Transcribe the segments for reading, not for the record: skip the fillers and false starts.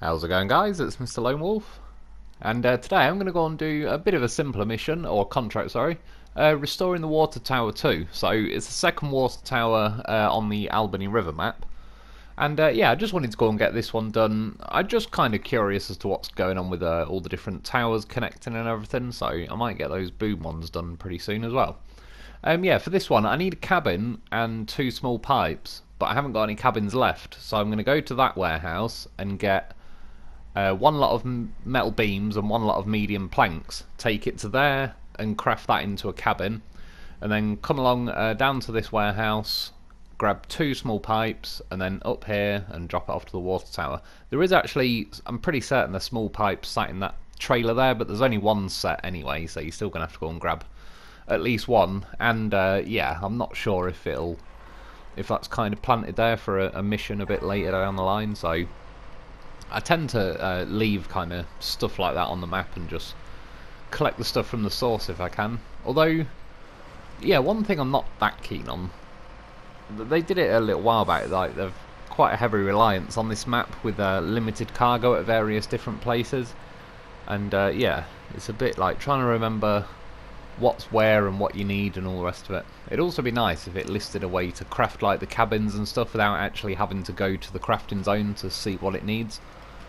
How's it going, guys? It's Mr. Lo4f, and today I'm going to go and do a bit of a simpler mission, or contract, sorry, restoring the water tower 2. So it's the second water tower on the Albany River map, and yeah, I just wanted to go and get this one done. I'm just kind of curious as to what's going on with all the different towers connecting and everything, so I might get those boom ones done pretty soon as well. Yeah, for this one I need a cabin and 2 small pipes, but I haven't got any cabins left, so I'm going to go to that warehouse and get one lot of metal beams and one lot of medium planks, take it to there and craft that into a cabin, and then come along down to this warehouse, grab 2 small pipes, and then up here and drop it off to the water tower. There is actually, I'm pretty certain, the small pipes sat in that trailer there, but there's only one set anyway, so you're still going to have to go and grab at least one. And yeah, I'm not sure if that's kind of planted there for a mission a bit later down the line, so I tend to leave kind of stuff like that on the map and just collect the stuff from the source if I can. Although, yeah, one thing I'm not that keen on, they did it a little while back, like they've quite a heavy reliance on this map with limited cargo at various different places, and yeah, it's a bit like trying to remember what's where and what you need and all the rest of it. It'd also be nice if it listed a way to craft like the cabins and stuff without actually having to go to the crafting zone to see what it needs.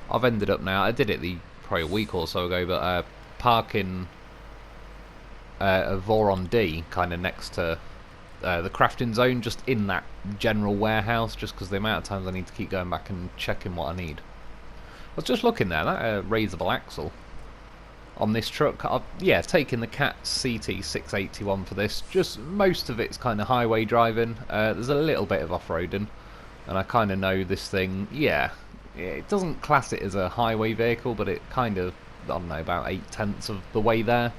I've ended up now, I did it probably a week or so ago, but parking a Voron D kind of next to the crafting zone, just in that general warehouse, just because the amount of times I need to keep going back and checking what I need. I was just looking there, that raisable axle on this truck, I've taken the Cat CT681 for this. Just most of it's kind of highway driving. There's a little bit of off-roading, and I kind of know this thing. Yeah, it doesn't class it as a highway vehicle, but it kind of, I don't know, about 8/10 of the way there.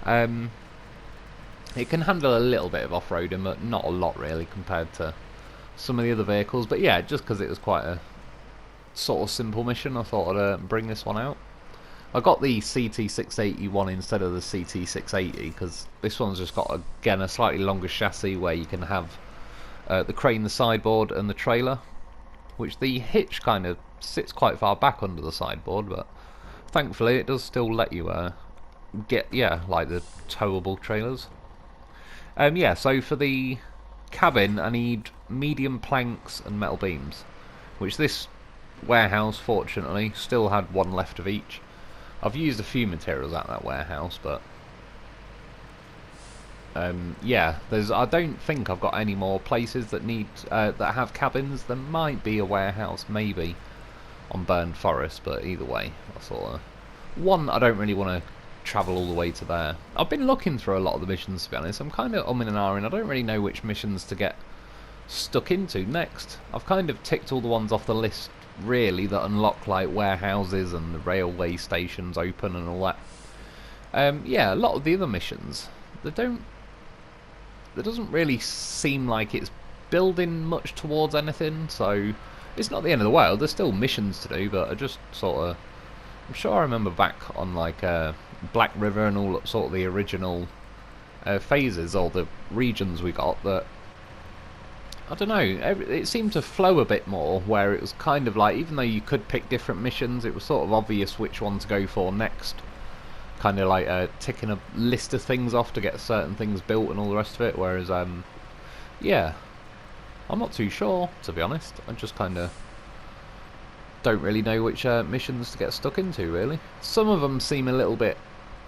It can handle a little bit of off-roading, but not a lot really compared to some of the other vehicles. But yeah, just because it was quite a sort of simple mission, I thought I'd bring this one out. I got the CT681 instead of the CT680 because this one's just got, again, a slightly longer chassis where you can have the crane, the sideboard and the trailer, which the hitch kind of sits quite far back under the sideboard, but thankfully it does still let you get, yeah, like the towable trailers. Yeah, so for the cabin I need medium planks and metal beams, which this warehouse fortunately still had one left of each. I've used a few materials at that warehouse, but yeah, I don't think I've got any more places that need that have cabins. There might be a warehouse maybe on Burned Forest, but either way, I thought one, I don't really want to travel all the way to there. I've been looking through a lot of the missions, to be honest. I'm kind of umming and ahhing. I don't really know which missions to get stuck into next. I've kind of ticked all the ones off the list really that unlock like warehouses and the railway stations open and all that. Yeah, a lot of the other missions, there doesn't really seem like it's building much towards anything, so it's not the end of the world. There's still missions to do, but I just sort of, I'm sure I remember back on like Black River and all sort of the original phases or the regions we got, that I don't know, it seemed to flow a bit more, where it was kind of like, even though you could pick different missions, it was sort of obvious which one to go for next. Kind of like ticking a list of things off to get certain things built and all the rest of it, whereas, yeah, I'm not too sure, to be honest. I just kind of don't really know which missions to get stuck into, really. Some of them seem a little bit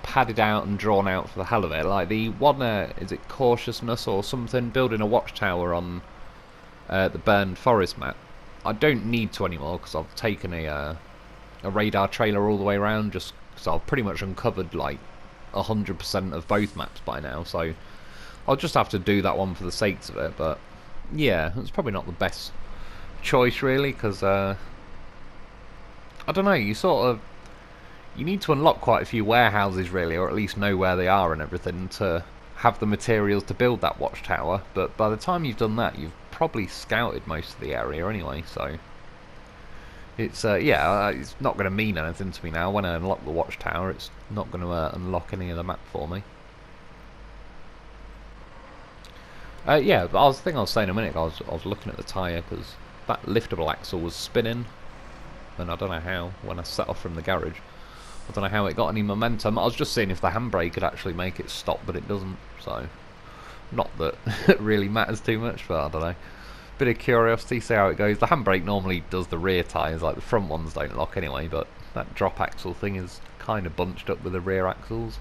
padded out and drawn out for the hell of it, like the one, is it Cautiousness or something, building a watchtower on the Burned Forest map. I don't need to anymore because I've taken a radar trailer all the way around, just because I've pretty much uncovered like 100% of both maps by now, so I'll just have to do that one for the sakes of it. But yeah, it's probably not the best choice really, because I don't know, you need to unlock quite a few warehouses really, or at least know where they are and everything to have the materials to build that watchtower, but by the time you've done that you've probably scouted most of the area anyway, so it's yeah, it's not going to mean anything to me now. When I unlock the watchtower, it's not going to unlock any of the map for me. Yeah, but I was saying a minute ago, I was looking at the tyre because that liftable axle was spinning. and I don't know how, when I set off from the garage. I don't know how it got any momentum. I was just seeing if the handbrake could actually make it stop, but it doesn't, so... Not that it really matters too much, but I don't know. Bit of curiosity, see how it goes. The handbrake normally does the rear tyres, like the front ones don't lock anyway, but that drop axle thing is kind of bunched up with the rear axles.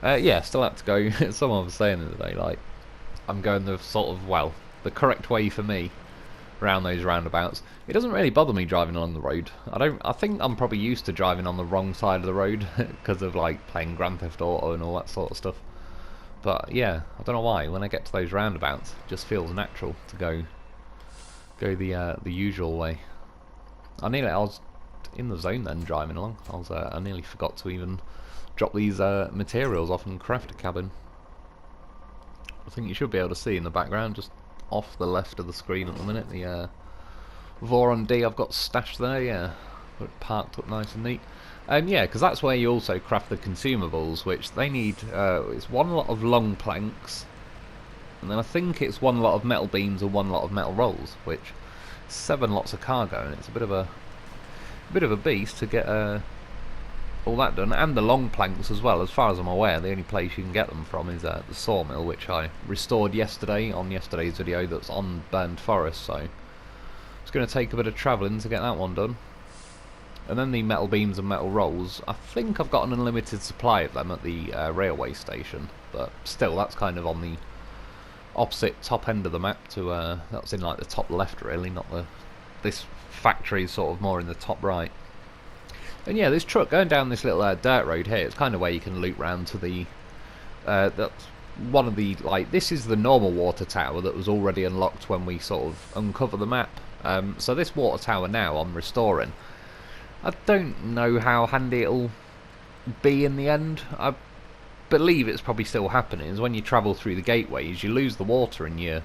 Yeah, still had to go. Someone was saying the other day, like, I'm going the sort of, well, the correct way for me around those roundabouts. It doesn't really bother me driving on the road. I think I'm probably used to driving on the wrong side of the road because of like playing Grand Theft Auto and all that sort of stuff. But yeah, I don't know why. When I get to those roundabouts, it just feels natural to go the usual way. I was in the zone then driving along. I nearly forgot to even drop these materials off in crafter cabin. I think you should be able to see in the background, just off the left of the screen at the minute, the Voron D I've got stashed there. Yeah, got it parked up nice and neat. Yeah, because that's where you also craft the consumables, which they need. It's one lot of long planks, and then I think it's one lot of metal beams and one lot of metal rolls, which is 7 lots of cargo, and it's a bit of a beast to get all that done, and the long planks as well. As far as I'm aware, the only place you can get them from is the sawmill, which I restored yesterday on yesterday's video. That's on Burned Forest, so it's going to take a bit of travelling to get that one done. And then the metal beams and metal rolls, I think I've got an unlimited supply of them at the railway station, but still, that's kind of on the opposite top end of the map to, that's in like the top left really, not this factory is sort of more in the top right. And yeah, this truck going down this little dirt road here, it's kind of where you can loop round to the, that's one of the, like, this is the normal water tower that was already unlocked when we sort of uncover the map. So this water tower now I'm restoring. I don't know how handy it'll be in the end. I believe it's probably still happening. Is when you travel through the gateways, you lose the water in your...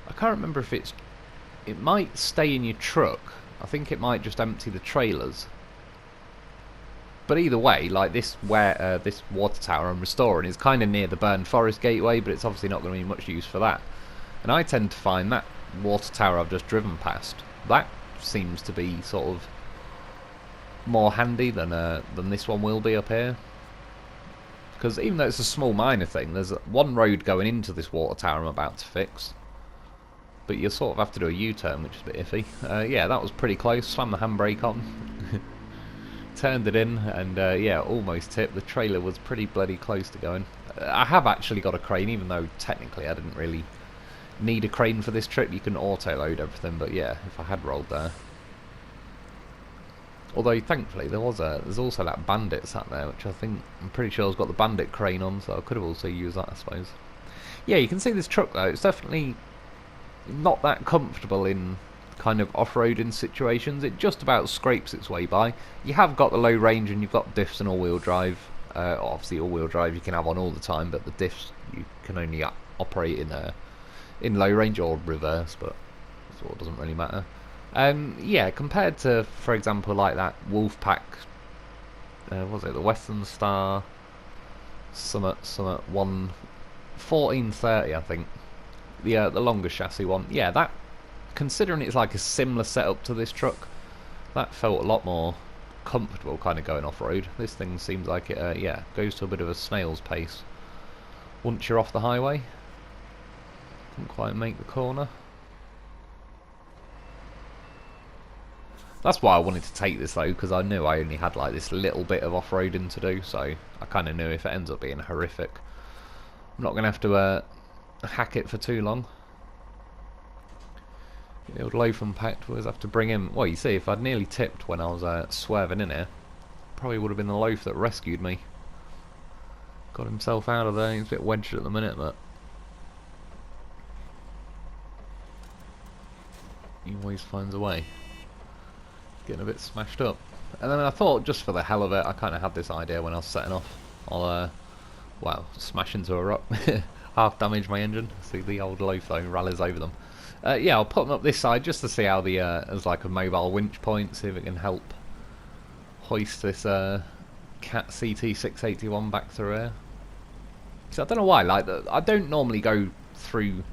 I can't remember if it might stay in your truck. I think it might just empty the trailers. But either way, like this water tower I'm restoring is kind of near the Burned Forest gateway, but it's obviously not going to be much use for that. And I tend to find that water tower I've just driven past, that seems to be sort of more handy than this one will be up here. Because even though it's a small minor thing, there's one road going into this water tower I'm about to fix. But you sort of have to do a U-turn, which is a bit iffy. Yeah, that was pretty close. Slammed the handbrake on. Turned it in, and yeah, almost tipped. The trailer was pretty bloody close to going. I have actually got a crane, even though technically I didn't really need a crane for this trip. You can auto-load everything, but yeah, if I had rolled there. Although, thankfully, there's also that Bandit sat there, which I'm pretty sure has got the Bandit crane on, so I could have also used that, I suppose. Yeah, you can see this truck, though. It's definitely not that comfortable in kind of off-roading situations. It just about scrapes its way by. You have got the low range, and you've got diffs and all-wheel drive. Obviously, all-wheel drive you can have on all the time, but the diffs you can only operate in low range or reverse, but so it doesn't really matter. Yeah, compared to, for example, like that Wolfpack, what was it, the Western Star Summit 1430, I think, the longer chassis one. Yeah, that, considering it's like a similar setup to this truck, that felt a lot more comfortable kind of going off-road. This thing seems like it, yeah, goes to a bit of a snail's pace once you're off the highway. Didn't quite make the corner. That's why I wanted to take this though, because I knew I only had like this little bit of off-roading to do, so I kind of knew if it ends up being horrific, I'm not going to have to hack it for too long. The old loaf unpacked was have to bring him. Well, you see, if I'd nearly tipped when I was swerving in here, probably would have been the loaf that rescued me. Got himself out of there. He's a bit wedged at the minute, but he always finds a way. Getting a bit smashed up. And then I thought, just for the hell of it, I kind of had this idea when I was setting off. I'll, wow, smash into a rock. Half damage my engine. See the old loaf though, rallies over them. Yeah, I'll put them up this side just to see how the, as like a mobile winch point, see if it can help hoist this Cat CT681 back through here. So I don't know why, like, I don't normally go through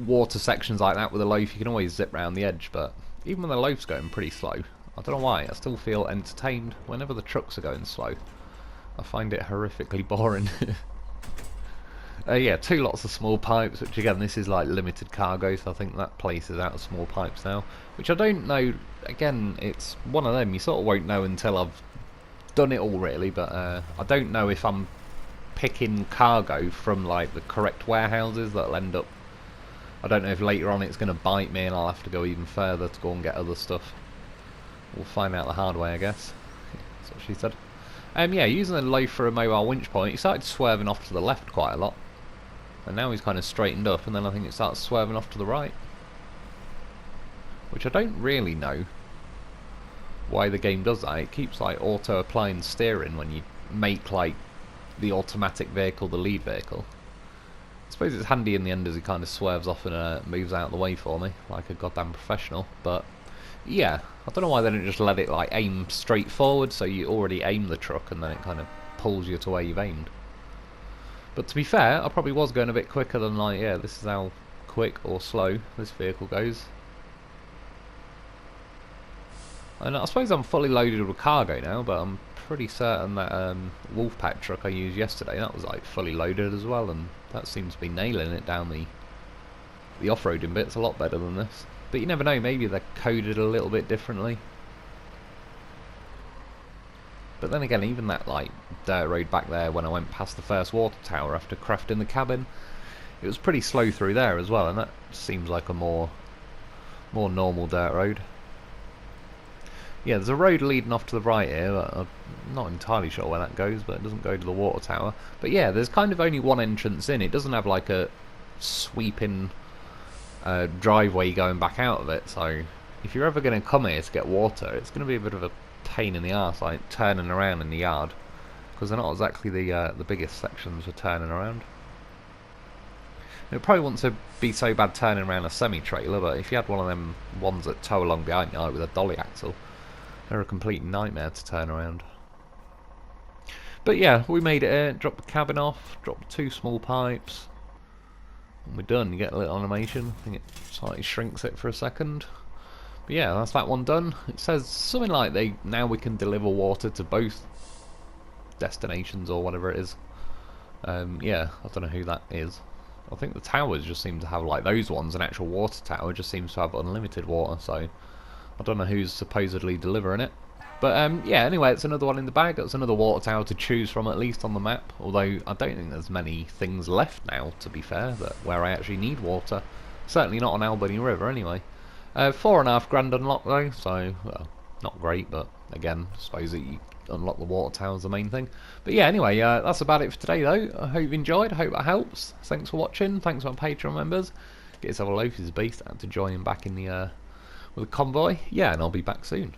water sections like that with a loaf. You can always zip round the edge, but even when the loaf's going pretty slow, I don't know why, I still feel entertained whenever the trucks are going slow. I find it horrifically boring. Yeah, 2 lots of small pipes, which again, this is like limited cargo, so I think that place is out of small pipes now. Which I don't know, again, it's one of them, you sort of won't know until I've done it all really, but I don't know if I'm picking cargo from like the correct warehouses that'll end up... I don't know if later on it's going to bite me and I'll have to go even further to go and get other stuff. We'll find out the hard way, I guess. That's what she said. Yeah, using the loaf for a mobile winch point, he started swerving off to the left quite a lot. And now he's kind of straightened up, and then I think it starts swerving off to the right. Which I don't really know why the game does that. It keeps like auto-applying steering when you make like the automatic vehicle the lead vehicle. I suppose it's handy in the end as he kind of swerves off and moves out of the way for me, like a goddamn professional. But yeah, I don't know why they don't just let it like aim straight forward, so you already aim the truck and then it kind of pulls you to where you've aimed. But to be fair, I probably was going a bit quicker than like, yeah, this is how quick or slow this vehicle goes. And I suppose I'm fully loaded with cargo now, but I'm pretty certain that Wolfpack truck I used yesterday, that was like fully loaded as well, and that seems to be nailing it down the off-roading bits a lot better than this. But you never know, maybe they're coded a little bit differently. But then again, even that like dirt road back there when I went past the first water tower after crafting the cabin, it was pretty slow through there as well, and that seems like a more normal dirt road. Yeah, there's a road leading off to the right here, but I'm not entirely sure where that goes, but it doesn't go to the water tower. But yeah, there's kind of only one entrance in. It doesn't have like a sweeping driveway going back out of it, so if you're ever going to come here to get water, it's going to be a bit of a pain in the arse, like turning around in the yard, because they're not exactly the biggest sections for turning around. It probably wouldn't to be so bad turning around a semi-trailer, but if you had one of them ones that tow along behind you, like with a dolly axle, they're a complete nightmare to turn around. But yeah, we made it here, dropped the cabin off, dropped 2 small pipes, and we're done. You get a little animation, I think it slightly shrinks it for a second. But yeah, that's that one done. It says something like now we can deliver water to both destinations or whatever it is. Yeah, I don't know who that is. I think the towers just seem to have like those ones. An actual water tower just seems to have unlimited water, so I don't know who's supposedly delivering it. But yeah, anyway, it's another one in the bag. It's another water tower to choose from, at least on the map. Although I don't think there's many things left now, to be fair, where I actually need water. Certainly not on Albany River, anyway. 4.5 grand unlocked though, so well, not great, but again, I suppose that you unlock the water tower is the main thing. But yeah, anyway, that's about it for today though. I hope you enjoyed, I hope that helps. Thanks for watching, thanks to my Patreon members. Get yourself a Lo4f beast, I had to join him back in the with the convoy. Yeah, and I'll be back soon.